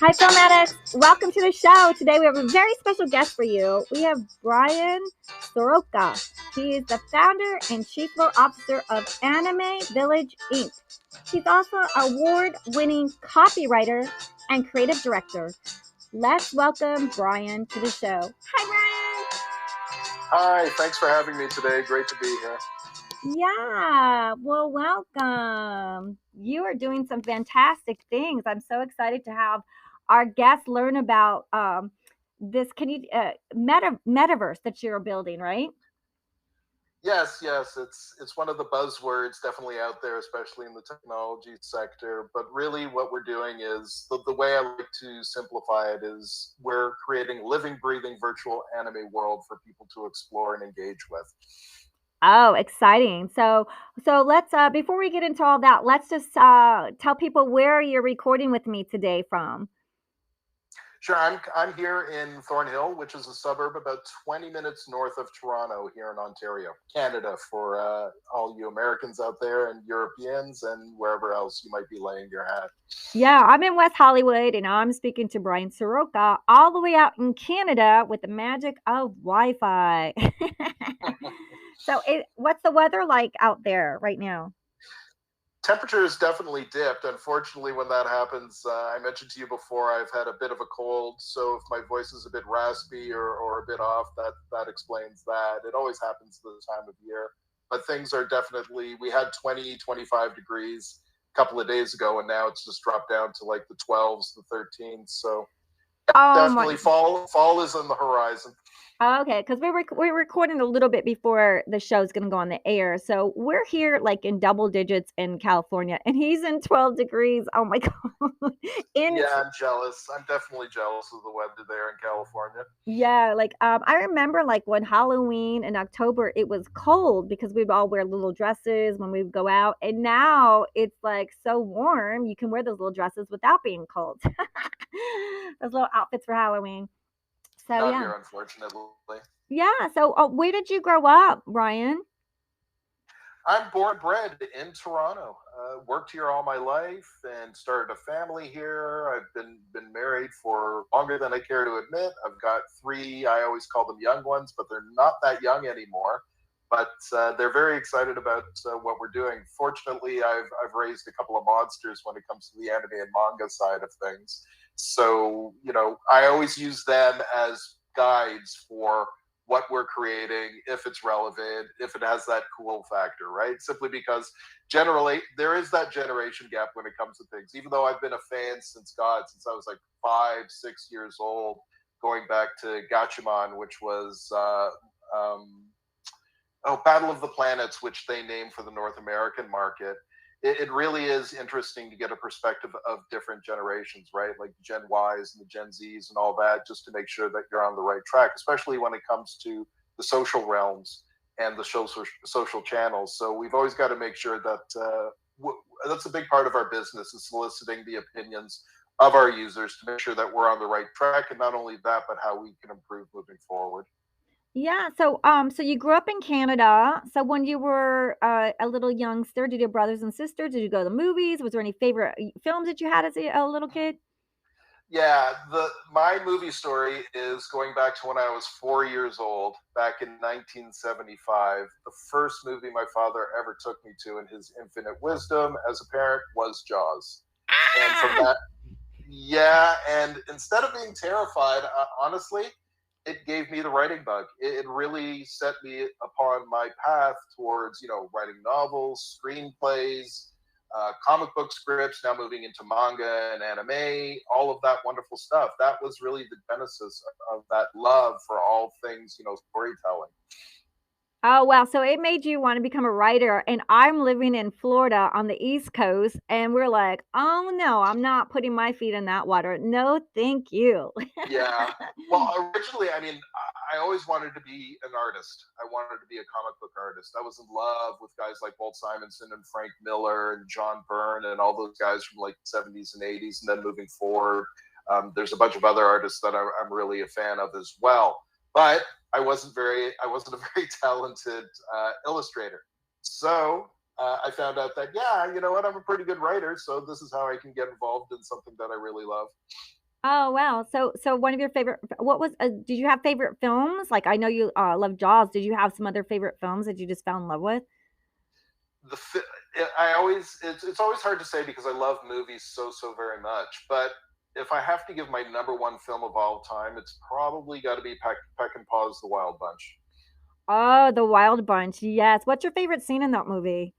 Hi, Film Addicts. Welcome to the show. Today we have a very special guest for you. We have Bryan Soroka. He is the founder and chief officer of Anime Village Inc. He's also an award-winning copywriter and creative director. Let's welcome Bryan to the show. Hi, Hi, thanks for having me today. Great to be here. Yeah, well, welcome. You are doing some fantastic things. I'm so excited to have our guests learn about this. Can you metaverse that you're building, right? Yes, it's one of the buzzwords definitely out there, especially in the technology sector. But really, what we're doing is the way I like to simplify it is we're creating living, breathing virtual anime world for people to explore and engage with. Oh, exciting. So let's before we get into all that, let's just tell people where you're recording with me today from. Sure, I'm here in Thornhill, which is a suburb about 20 minutes north of Toronto, here in Ontario, Canada, for all you Americans out there and Europeans and wherever else you might be laying your hat. Yeah, I'm in West Hollywood and I'm speaking to Bryan Soroka all the way out in Canada with the magic of Wi-Fi. What's the weather like out there right now? Temperature has definitely dipped. Unfortunately, when that happens, I mentioned to you before, I've had a bit of a cold. So if my voice is a bit raspy or a bit off, that explains that. It always happens this time of year. But things are definitely, we had 20, 25 degrees a couple of days ago, and now it's just dropped down to like the 12s, the 13s. So Oh definitely my. fall is on the horizon. Okay, because we're recording a little bit before the show's going to go on the air. So we're here like in double digits in California, and he's in 12 degrees. Oh my god! In Yeah, I'm jealous. I'm definitely jealous of the weather there in California. Yeah, like I remember like when Halloween in October it was cold because we'd all wear little dresses when we would go out, and now it's like so warm you can wear those little dresses without being cold. Those little outfits for Halloween. So Not yeah, here, unfortunately. yeah. So where did you grow up, Bryan? I'm born and bred in Toronto. Worked here all my life and started a family here. I've been married for longer than I care to admit. I've got three. I always call them young ones, but they're not that young anymore. But they're very excited about what we're doing. Fortunately, I've raised a couple of monsters when it comes to the anime and manga side of things. So I always use them as guides for what we're creating, if it's relevant, if it has that cool factor, right? Simply because generally there is that generation gap when it comes to things. Even though I've been a fan since I was like 5, 6 years old, going back to Gatchaman, which was Battle of the Planets, which they named for the North American market. It really is interesting to get a perspective of different generations, right? Like the Gen Ys and the Gen Zs and all that, just to make sure that you're on the right track, especially when it comes to the social realms and the social channels. So we've always got to make sure that that's a big part of our business, is soliciting the opinions of our users to make sure that we're on the right track, and not only that, but how we can improve moving forward. Yeah, so you grew up in Canada. So when you were a little youngster, did your brothers and sisters, did you go to the movies? Was there any favorite films that you had as a little kid? Yeah, the my movie story is going back to when I was 4 years old, back in 1975. The first movie my father ever took me to in his infinite wisdom as a parent was Jaws. And from Ah! that, yeah, and instead of being terrified, honestly, it gave me the writing bug. It really set me upon my path towards, writing novels, screenplays, comic book scripts, now moving into manga and anime, all of that wonderful stuff. That was really the genesis of that love for all things, storytelling. Oh, wow. So it made you want to become a writer. And I'm living in Florida on the East Coast. And we're like, oh, no, I'm not putting my feet in that water. No, thank you. Yeah. Well, originally, I mean, I always wanted to be an artist. I wanted to be a comic book artist. I was in love with guys like Walt Simonson and Frank Miller and John Byrne and all those guys from like the 70s and 80s. And then moving forward, there's a bunch of other artists that I'm really a fan of as well. But I wasn't a very talented illustrator. So I found out that, yeah, you know what, I'm a pretty good writer. So this is how I can get involved in something that I really love. Oh, wow. So one of your favorite what was did you have favorite films? Like, I know you, love Jaws. Did you have some other favorite films that you just fell in love with? The I always it's always hard to say because I love movies so very much. But if I have to give my number one film of all time, it's probably got to be Peck and Paw's The Wild Bunch. Oh, The Wild Bunch, yes. What's your favorite scene in that movie?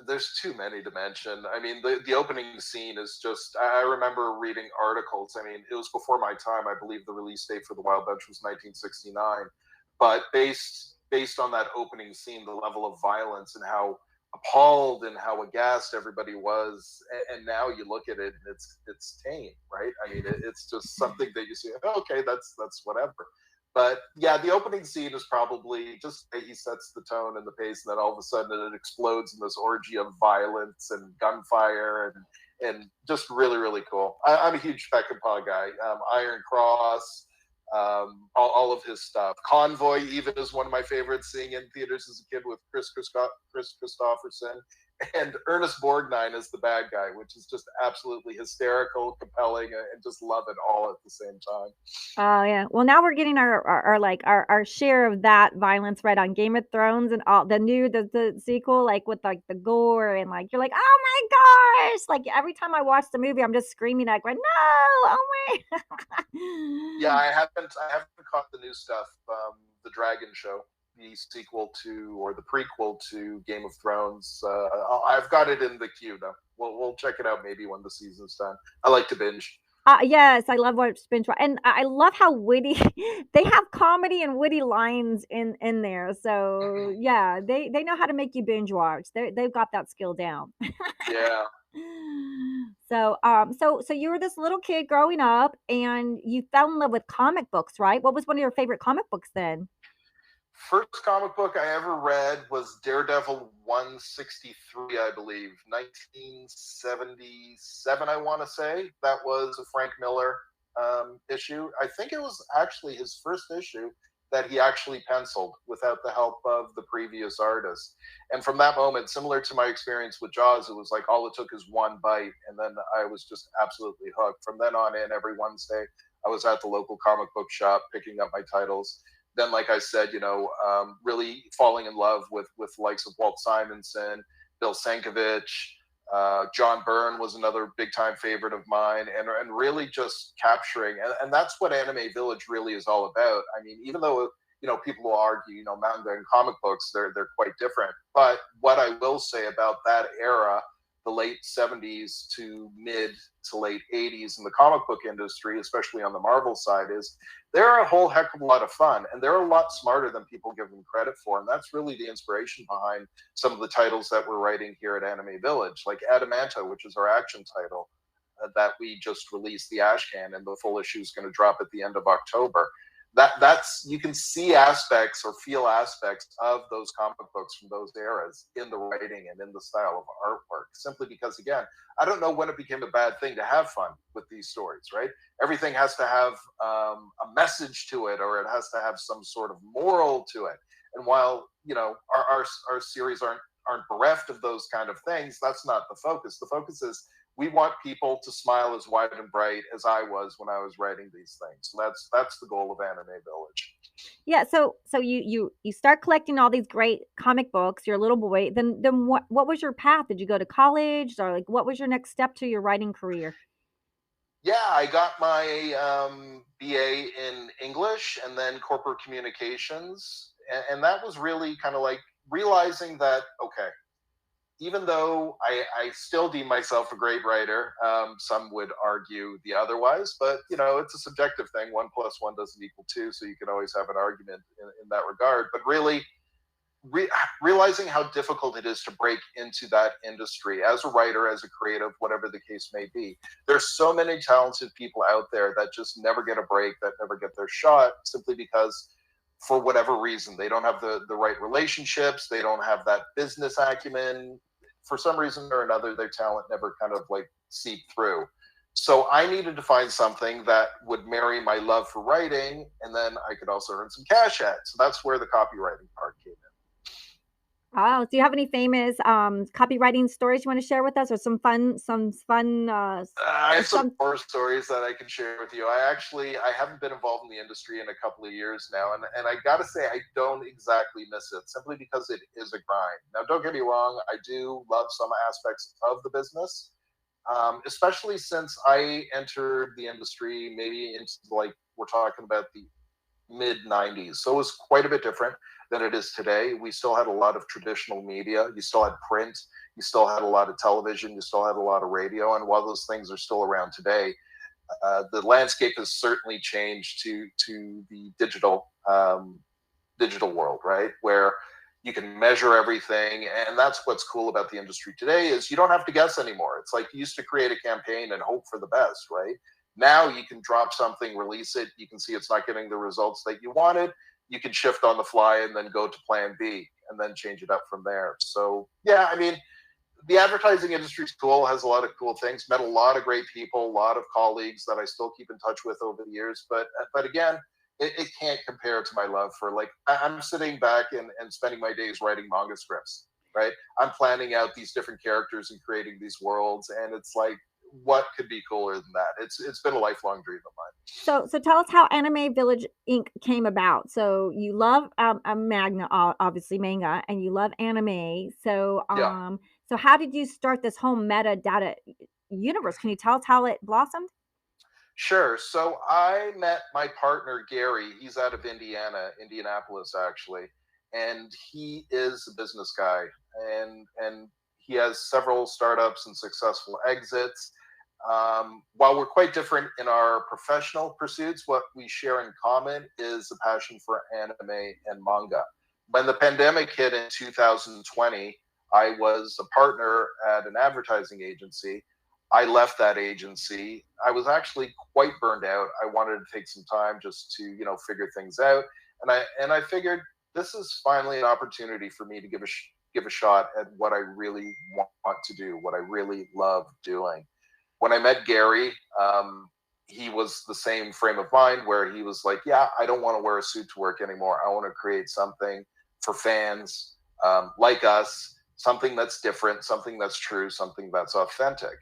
There's too many to mention. I mean, the opening scene is just. I remember reading articles. I mean, it was before my time. I believe the release date for The Wild Bunch was 1969, but based on that opening scene, the level of violence and how appalled and how aghast everybody was, and now you look at it and it's tame, right? I mean, it's just something that you see. Okay, that's whatever. But yeah, the opening scene is probably just he sets the tone and the pace, and then all of a sudden it explodes in this orgy of violence and gunfire and just really cool. I'm a huge Peckinpah guy. Iron Cross, all of his stuff. Convoy even is one of my favorites. Seeing in theaters as a kid with Chris Christopherson, and Ernest Borgnine is the bad guy, which is just absolutely hysterical, compelling, and just love it all at the same time. Oh, yeah. Well, now we're getting our share of that violence right on Game of Thrones and all the sequel, like, with, like, the gore and, like, you're like, "Oh my gosh!" Like, every time I watch the movie, I'm just screaming, like, "No! Oh my." Yeah, I haven't caught the new stuff. The Dragon Show, the sequel to or the prequel to Game of Thrones. I've got it in the queue though. We'll check it out maybe when the season's done. I like to binge. Yes, I love watch binge wa and I love how witty they have comedy and witty lines in there, so, Mhm. yeah, they know how to make you binge watch. They've got that skill down. Yeah. So you were this little kid growing up, and you fell in love with comic books, right? What was one of your favorite comic books then? First comic book I ever read was Daredevil 163, I believe, 1977. I want to say that was a Frank Miller issue. I think it was actually his first issue that he actually penciled without the help of the previous artist. And from that moment, similar to my experience with Jaws, it was like all it took is one bite, and then I was just absolutely hooked. From then on in, every Wednesday, I was at the local comic book shop picking up my titles. Then, like I said, really falling in love with the likes of Walt Simonson, Bill Sienkiewicz, John Byrne was another big time favorite of mine, and really just capturing, and that's what Anime Village really is all about. I mean, even though people will argue, manga and comic books they're quite different, but what I will say about that era, the late 70s to mid to late 80s in the comic book industry, especially on the Marvel side, is they're a whole heck of a lot of fun, and they're a lot smarter than people give them credit for, and that's really the inspiration behind some of the titles that we're writing here at Anime Village, like Adamanta, which is our action title that we just released, the Ashcan, and the full issue is going to drop at the end of October. That's you can see aspects or feel aspects of those comic books from those eras in the writing and in the style of artwork, simply because, again, I don't know when it became a bad thing to have fun with these stories, right? Everything has to have a message to it, or it has to have some sort of moral to it. And while our series aren't bereft of those kind of things, that's not the focus. The focus is we want people to smile as wide and bright as I was when I was writing these things. So that's the goal of Anime Village. Yeah, so you start collecting all these great comic books, you're a little boy, then what was your path? Did you go to college, or, like, what was your next step to your writing career? Yeah, I got my BA in English and then corporate communications, and that was really kind of like realizing that, okay, even though I still deem myself a great writer, some would argue the otherwise, but it's a subjective thing. 1 + 1 doesn't equal 2, so you can always have an argument in that regard. But really, realizing how difficult it is to break into that industry as a writer, as a creative, whatever the case may be. There's so many talented people out there that just never get a break, that never get their shot, simply because for whatever reason they don't have the right relationships, they don't have that business acumen. For some reason or another, their talent never kind of like seep through. So I needed to find something that would marry my love for writing, and then I could also earn some cash at. So that's where the copywriting part came in. Oh, do you have any famous copywriting stories you want to share with us, or some fun I have some some horror stories that I can share with you. I haven't been involved in the industry in a couple of years now, and I gotta say I don't exactly miss it simply because it is a grind. Now, don't get me wrong, I do love some aspects of the business, especially since I entered the industry maybe into, like, we're talking about the mid 90s. So it was quite a bit different than it is today. We still had a lot of traditional media. You still had print. You still had a lot of television. You still had a lot of radio. And while those things are still around today, the landscape has certainly changed to the digital world, right? Where you can measure everything. And that's what's cool about the industry today is you don't have to guess anymore. It's like you used to create a campaign and hope for the best, right? Now you can drop something, release it. You can see it's not getting the results that you wanted. You can shift on the fly and then go to plan B and then change it up from there. So, yeah, I mean, the advertising industry is cool, has a lot of cool things, met a lot of great people, a lot of colleagues that I still keep in touch with over the years. But again, it can't compare to my love for, like, I'm sitting back and spending my days writing manga scripts, right? I'm planning out these different characters and creating these worlds. And it's like, what could be cooler than that? It's been a lifelong dream of mine. So tell us how Anime Village Inc. came about. So you love a obviously manga, and you love anime. So Yeah. so how did you start this whole metadata universe? Can you tell us how it blossomed? Sure. So I met my partner Gary. He's out of Indiana, Indianapolis actually, and he is a business guy, and he has several startups and successful exits. While we're quite different in our professional pursuits, what we share in common is a passion for anime and manga. When the pandemic hit in 2020, I was a partner at an advertising agency. I left that agency. I was actually quite burned out. I wanted to take some time just to, figure things out. And I figured this is finally an opportunity for me to give a shot at what I really want to do, what I really love doing. When I met Gary, he was the same frame of mind where he was like, yeah, I don't want to wear a suit to work anymore. I want to create something for fans like us, something that's different, something that's true, something that's authentic.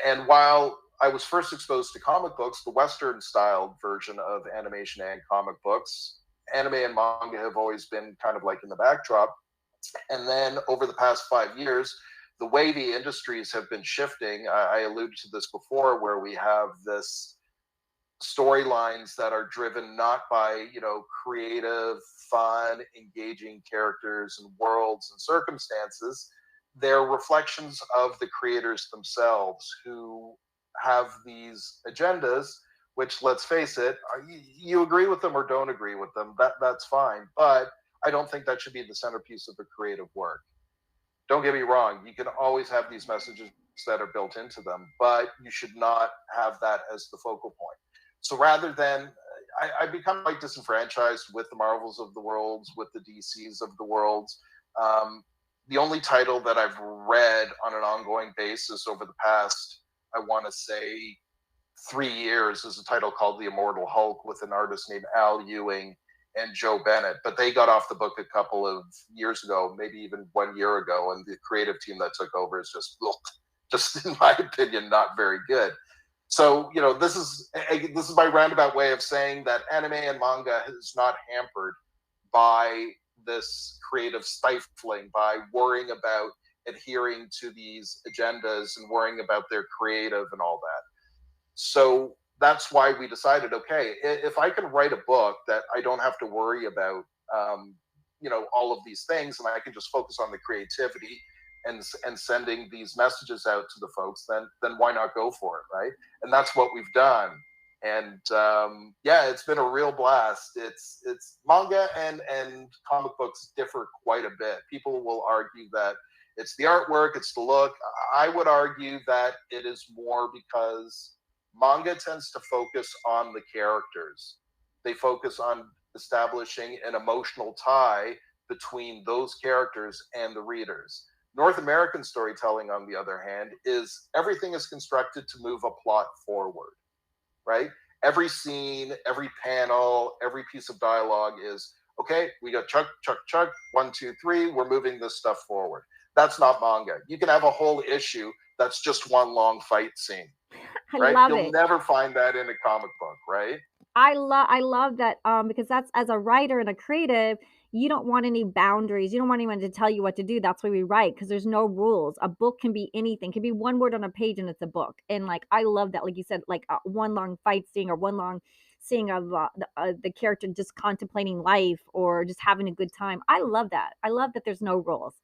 And while I was first exposed to comic books, the Western styled version of animation and comic books, anime and manga have always been kind of like in the backdrop. And then over the past 5 years, the way the industries have been shifting, I alluded to this before, where we have this storylines that are driven not by, creative, fun, engaging characters and worlds and circumstances. They're reflections of the creators themselves who have these agendas, which, let's face it, you agree with them or don't agree with them, that's fine. But I don't think that should be the centerpiece of a creative work. Don't get me wrong, you can always have these messages that are built into them, but you should not have that as the focal point. So rather than, I become quite disenfranchised with the Marvels of the worlds, with the DCs of the worlds. The only title that I've read on an ongoing basis over the past, I want to say, 3 years is a title called The Immortal Hulk with an artist named Al Ewing and Joe Bennett. But they got off the book a couple of years ago, maybe even 1 year ago, and the creative team that took over is just in my opinion, not very good. So, this is my roundabout way of saying that anime and manga is not hampered by this creative stifling, by worrying about adhering to these agendas and worrying about their creative and all that. So that's why we decided, okay, if I can write a book that I don't have to worry about, all of these things, and I can just focus on the creativity and sending these messages out to the folks, then why not go for it, right? And that's what we've done. And yeah, it's been a real blast. It's manga and comic books differ quite a bit. People will argue that it's the artwork, it's the look. I would argue that it is more because manga tends to focus on the characters. They focus on establishing an emotional tie between those characters and the readers. North American storytelling, on the other hand, is everything is constructed to move a plot forward, right? Every scene, every panel, every piece of dialogue is, Okay, we got chug, chug, chug, 1, 2, 3, we're moving this stuff forward. That's not manga. You can have a whole issue that's just one long fight scene, I right? love You'll it. never find that in a comic book, right? I love that, because that's as a writer and a creative, you don't want any boundaries. You don't want anyone to tell you what to do. That's why we write, because there's no rules. A book can be anything. Can be one word on a page and it's a book. And like I love that, like you said, like one long fight scene or one long scene of the character just contemplating life or just having a good time. I love that. I love that there's no rules.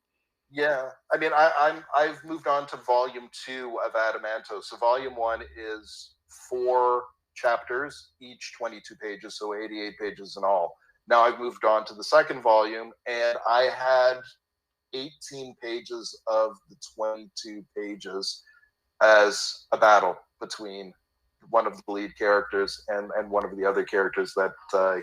Yeah, I mean, I've moved on to volume 2 of Adamanto. So volume 1 is 4 chapters, each 22 pages, so 88 pages in all. Now I've moved on to the second volume, and I had 18 pages of the 22 pages as a battle between one of the lead characters and one of the other characters that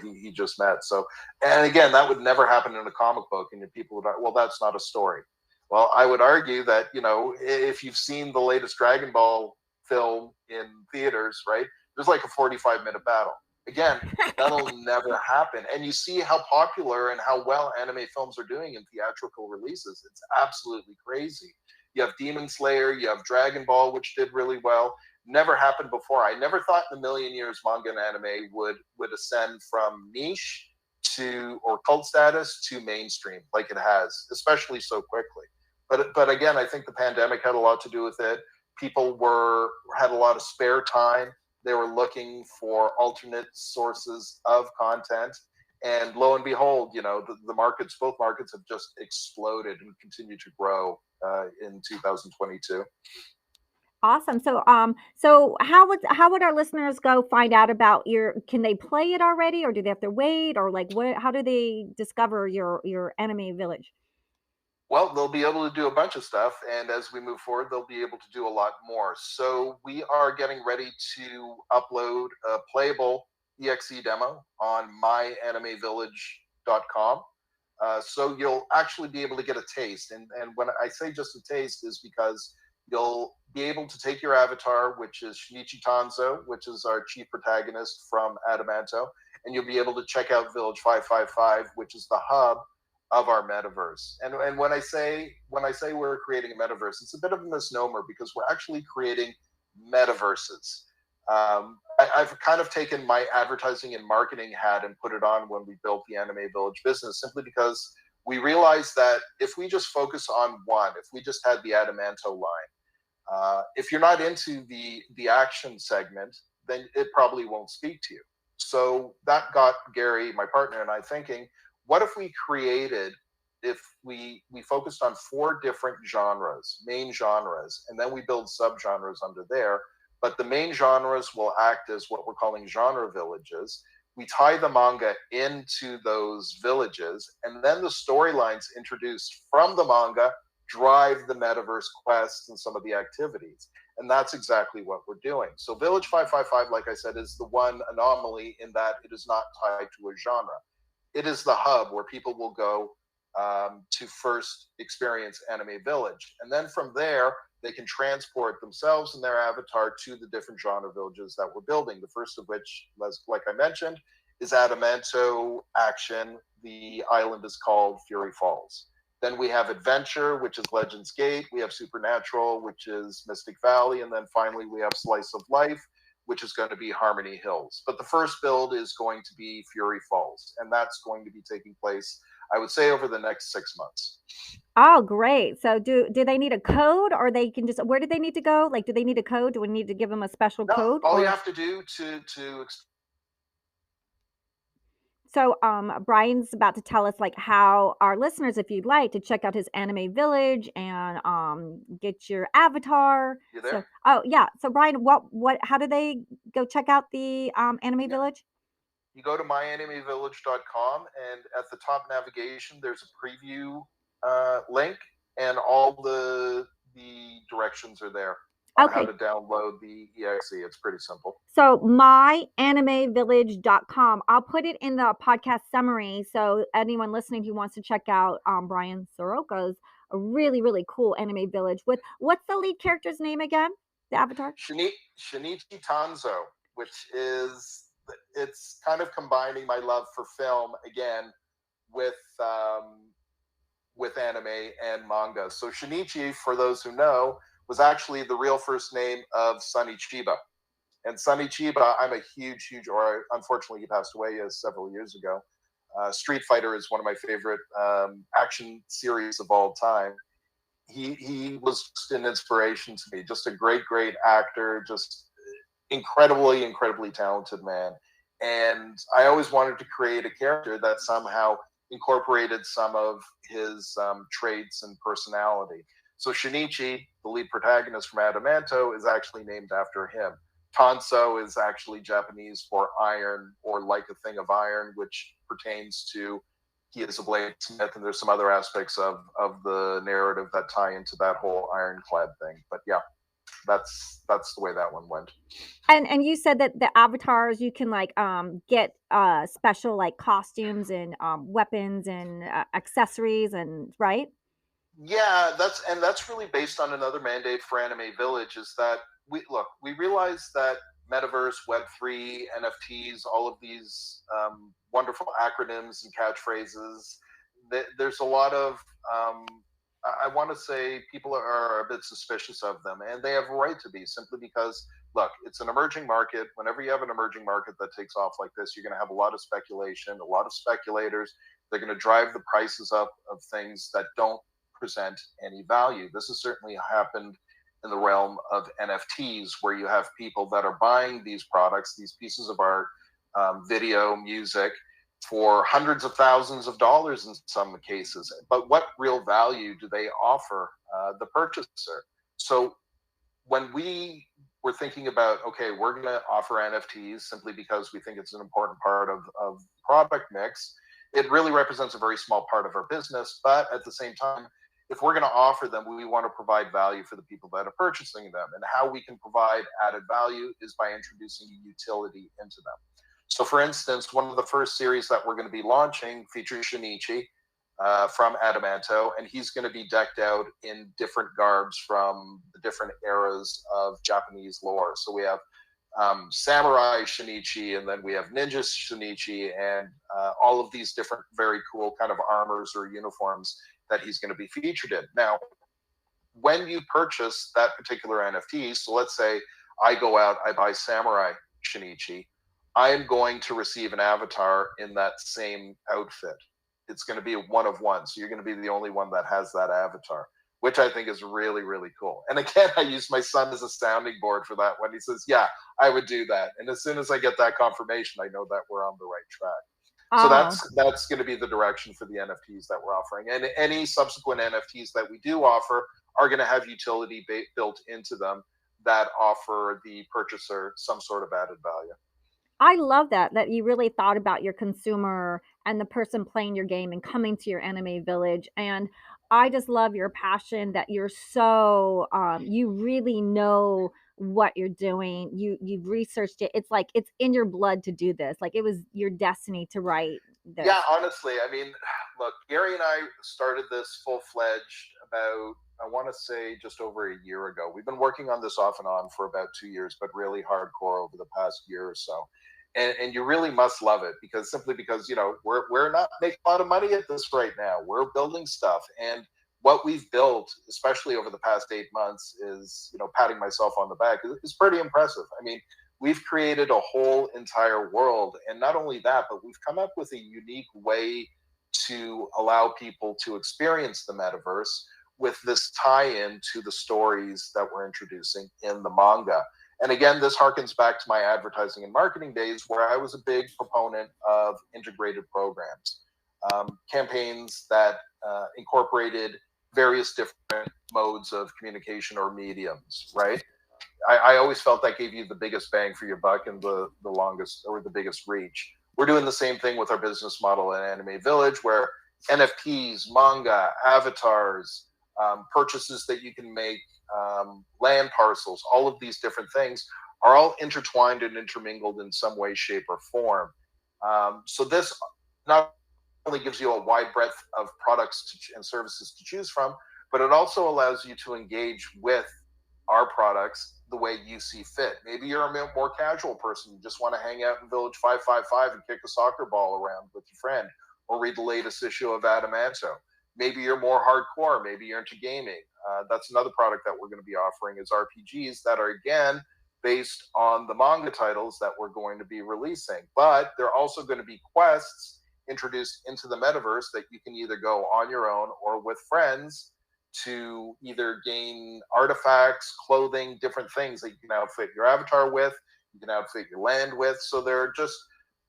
he just met. So, and again, that would never happen in a comic book, and people would, well, that's not a story. Well, I would argue that, you know, if you've seen the latest Dragon Ball film in theaters, right, there's like a 45-minute battle. Again, that'll never happen. And you see how popular and how well anime films are doing in theatrical releases. It's absolutely crazy. You have Demon Slayer, you have Dragon Ball, which did really well. Never happened before. I never thought in a million years manga and anime would ascend from niche to or cult status to mainstream like it has, especially so quickly. But again, I think the pandemic had a lot to do with it. People had a lot of spare time. They were looking for alternate sources of content, and lo and behold, you know, both markets have just exploded and continue to grow in 2022. Awesome. So how would our listeners go find out about your? Can they play it already, or do they have to wait, or like what? How do they discover your anime village? Well, they'll be able to do a bunch of stuff, and as we move forward, they'll be able to do a lot more. So we are getting ready to upload a playable EXE demo on myAnimeVillage.com. So you'll actually be able to get a taste. And when I say just a taste is because you'll be able to take your avatar, which is Shinichi Tanzo, which is our chief protagonist from Adamanto, and you'll be able to check out Village 555, which is the hub of our metaverse. And when I say we're creating a metaverse, it's a bit of a misnomer because we're actually creating metaverses. I've kind of taken my advertising and marketing hat and put it on when we built the Anime Village business, simply because we realized that if we just focus on one, if we just had the Adamanto line, if you're not into the action segment, then it probably won't speak to you. So that got Gary, my partner, and I thinking, what if we created, if we focused on 4 different genres, main genres, and then we build subgenres under there, but the main genres will act as what we're calling genre villages. We tie the manga into those villages, and then the storylines introduced from the manga drive the metaverse quests and some of the activities. And that's exactly what we're doing. So Village 555, like I said, is the one anomaly in that it is not tied to a genre. It is the hub where people will go to first experience Anime Village. And then from there, they can transport themselves and their avatar to the different genre villages that we're building. The first of which, like I mentioned, is Adamanto Action. The island is called Fury Falls. Then we have Adventure, which is Legends Gate. We have Supernatural, which is Mystic Valley. And then finally, we have Slice of Life, which is going to be Harmony Hills. But the first build is going to be Fury Falls. And that's going to be taking place, I would say, over the next 6 months. Oh, great. So do they need a code, or they can just where do they need to go? Like, do they need a code? Do we need to give them a special No, code? all you Or have to do to so Brian's about to tell us like how our listeners, if you'd like to check out his anime village and get your avatar. you So there? oh yeah. So Brian, what how do they go check out the anime Yeah. village? You go to myAnimeVillage.com, and at the top navigation, there's a preview link, and all the directions are there on how Okay. to download the EXE. It's pretty simple. So myAnimeVillage.com. I'll put it in the podcast summary. So anyone listening who wants to check out Brian Soroka's a really, really cool anime village with what's the lead character's name again? The avatar? Shinichi Tanzo, which is, it's kind of combining my love for film again with anime and manga. So Shinichi, for those who know, was actually the real first name of Sonny Chiba. And Sonny Chiba, I'm a huge, or unfortunately he passed away several years ago. Street Fighter is one of my favorite action series of all time. He was just an inspiration to me. Just a great actor, just incredibly talented man. And I always wanted to create a character that somehow incorporated some of his traits and personality. So Shinichi, the lead protagonist from Adamanto, is actually named after him. Tanso is actually Japanese for iron, or like a thing of iron, which pertains to he is a bladesmith, and there's some other aspects of the narrative that tie into that whole ironclad thing. But yeah, that's the way that one went. And you said that the avatars you can like get special like costumes and weapons and accessories and right? Yeah, that's really based on another mandate for Anime Village. Is that we realize that Metaverse, Web3, NFTs, all of these wonderful acronyms and catchphrases. There's a lot of I want to say people are a bit suspicious of them, and they have a right to be, simply because look, it's an emerging market. Whenever you have an emerging market that takes off like this, you're going to have a lot of speculation, a lot of speculators. They're going to drive the prices up of things that don't present any value. This has certainly happened in the realm of NFTs, where you have people that are buying these products, these pieces of art, video, music, for hundreds of thousands of dollars in some cases. But what real value do they offer the purchaser? So when we were thinking about, okay, we're going to offer NFTs simply because we think it's an important part of product mix, it really represents a very small part of our business. But at the same time, if we're going to offer them, we want to provide value for the people that are purchasing them. And how we can provide added value is by introducing utility into them. So, for instance, one of the first series that we're going to be launching features Shinichi from Adamanto, and he's going to be decked out in different garbs from the different eras of Japanese lore. So we have samurai Shinichi, and then we have ninja Shinichi, and all of these different very cool kind of armors or uniforms that he's going to be featured in. Now, when you purchase that particular NFT, so let's say I go out, I buy samurai Shinichi, I am going to receive an avatar in that same outfit. It's going to be a one of one. So you're going to be the only one that has that avatar, which I think is really cool. And again, I use my son as a sounding board for that one. He says, yeah, I would do that. And as soon as I get that confirmation, I know that we're on the right track. So that's going to be the direction for the NFTs that we're offering. And any subsequent NFTs that we do offer are going to have utility built into them that offer the purchaser some sort of added value. I love that you really thought about your consumer and the person playing your game and coming to your anime village. And I just love your passion that you're so you really know what you're doing. You've researched it. It's like it's in your blood to do this. Like it was your destiny to write this. Yeah, honestly, I mean, look, Gary and I started this full-fledged about, I want to say, just over a year ago. We've been working on this off and on for about 2 years, but really hardcore over the past year or so. And you really must love it, because we're not making a lot of money at this right now. We're building stuff, and what we've built, especially over the past 8 months, is, patting myself on the back, is pretty impressive. I mean, we've created a whole entire world, and not only that, but we've come up with a unique way to allow people to experience the metaverse with this tie-in to the stories that we're introducing in the manga. And again, this harkens back to my advertising and marketing days, where I was a big proponent of integrated programs, campaigns that incorporated various different modes of communication or mediums, right? I always felt that gave you the biggest bang for your buck and the longest or the biggest reach. We're doing the same thing with our business model at Anime Village, where NFTs, manga, avatars, purchases that you can make, land parcels, all of these different things are all intertwined and intermingled in some way, shape, or form. So this not only gives you a wide breadth of products and services to choose from, but it also allows you to engage with our products the way you see fit. Maybe you're a more casual person, you just want to hang out in Village 555 and kick a soccer ball around with your friend. or read the latest issue of Adamanto. Maybe you're more hardcore. Maybe you're into gaming. That's another product that we're going to be offering is RPGs that are, again, based on the manga titles that we're going to be releasing. But they're also going to be quests introduced into the metaverse that you can either go on your own or with friends to either gain artifacts, clothing, different things that you can outfit your avatar with, you can outfit your land with. So they're just,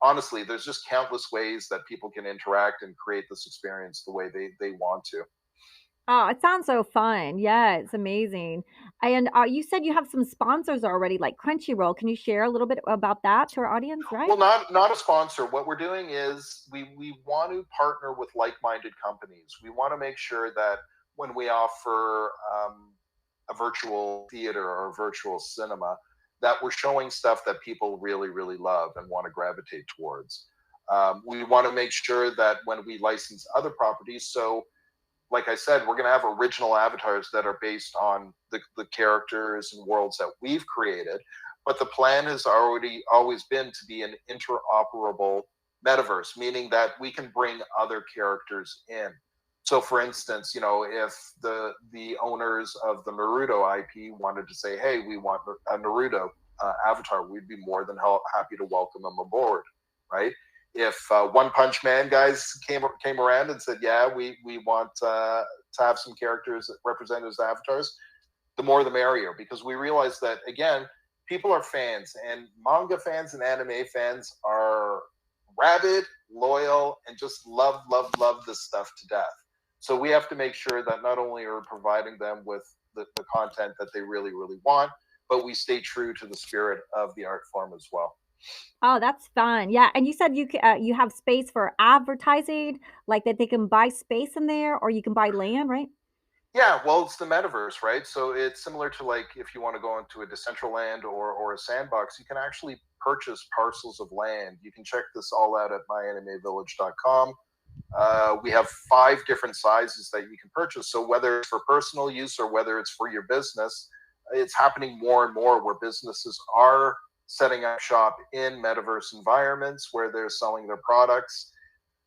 honestly, there's just countless ways that people can interact and create this experience the way they want to. Oh, it sounds so fun. Yeah, it's amazing. And you said you have some sponsors already, like Crunchyroll. Can you share a little bit about that to our audience, right? Well, not a sponsor. What we're doing is we want to partner with like-minded companies. We want to make sure that when we offer a virtual theater or a virtual cinema, that we're showing stuff that people really, really love and want to gravitate towards. We want to make sure that when we license other properties, so like I said, we're going to have original avatars that are based on the characters and worlds that we've created. But the plan has always been to be an interoperable metaverse, meaning that we can bring other characters in. So, for instance, if the owners of the Naruto IP wanted to say, "Hey, we want a Naruto avatar," we'd be more than happy to welcome them aboard, right? If One Punch Man guys came around and said, "Yeah, we want to have some characters represented as avatars," the more the merrier, because we realize that, again, people are fans, and manga fans and anime fans are rabid, loyal, and just love this stuff to death. So we have to make sure that not only are we providing them with the content that they really, really want, but we stay true to the spirit of the art form as well. Oh, that's fun. Yeah, and you said you have space for advertising, like that they can buy space in there, or you can buy land, right? Yeah, well, it's the metaverse, right? So it's similar to like if you want to go into a Decentraland or a sandbox, you can actually purchase parcels of land. You can check this all out at myanimeVillage.com. We have 5 different sizes that you can purchase. So whether it's for personal use or whether it's for your business, it's happening more and more where businesses are setting up shop in metaverse environments where they're selling their products,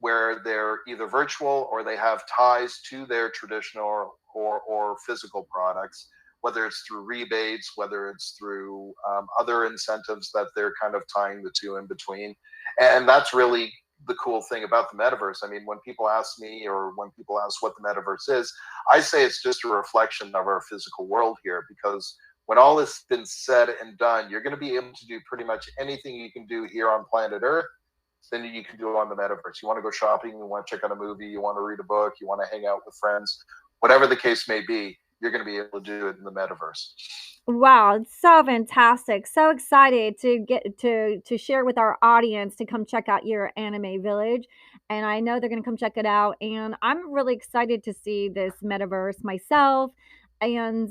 where they're either virtual or they have ties to their traditional or physical products, whether it's through rebates, whether it's through other incentives that they're kind of tying the two in between. And that's really the cool thing about the metaverse. I mean, when people ask me or when people ask what the metaverse is, I say it's just a reflection of our physical world here, because when all has been said and done, you're going to be able to do pretty much anything you can do here on planet Earth, then you can do it on the metaverse. You want to go shopping, you want to check out a movie, you want to read a book, you want to hang out with friends, whatever the case may be, you're going to be able to do it in the metaverse. Wow, it's so fantastic. So excited to get to share with our audience to come check out your anime village. And I know they're going to come check it out. And I'm really excited to see this metaverse myself. And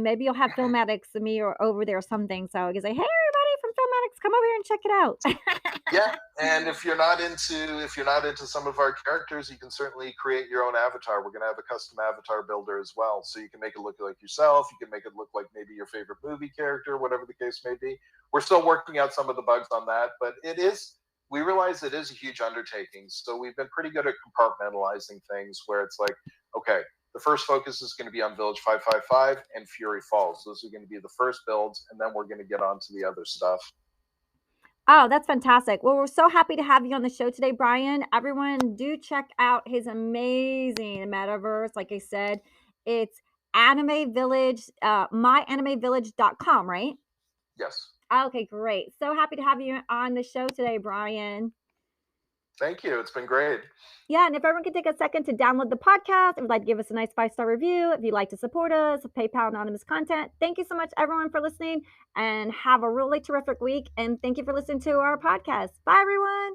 maybe you'll have Film Addicts and me or over there or something. So I can say, hey, everybody from Film Addicts, come over here and check it out. Yeah, and if you're not into some of our characters, you can certainly create your own avatar. We're going to have a custom avatar builder as well, so you can make it look like yourself. You can make it look like maybe your favorite movie character, whatever the case may be. We're still working out some of the bugs on that, but we realize it is a huge undertaking. So we've been pretty good at compartmentalizing things where it's like, okay, the first focus is going to be on Village 555 and Fury Falls. Those are going to be the first builds, and then we're going to get on to the other stuff. Oh, that's fantastic. Well, we're so happy to have you on the show today, Bryan. Everyone, do check out his amazing metaverse. Like I said, it's Anime Village, myanimevillage.com, right? Yes. Okay, great. So happy to have you on the show today, Bryan. Thank you. It's been great. Yeah, and if everyone could take a second to download the podcast, if you'd like to give us a nice 5-star review, if you'd like to support us, PayPal anonymous content. Thank you so much, everyone, for listening, and have a really terrific week. And thank you for listening to our podcast. Bye, everyone.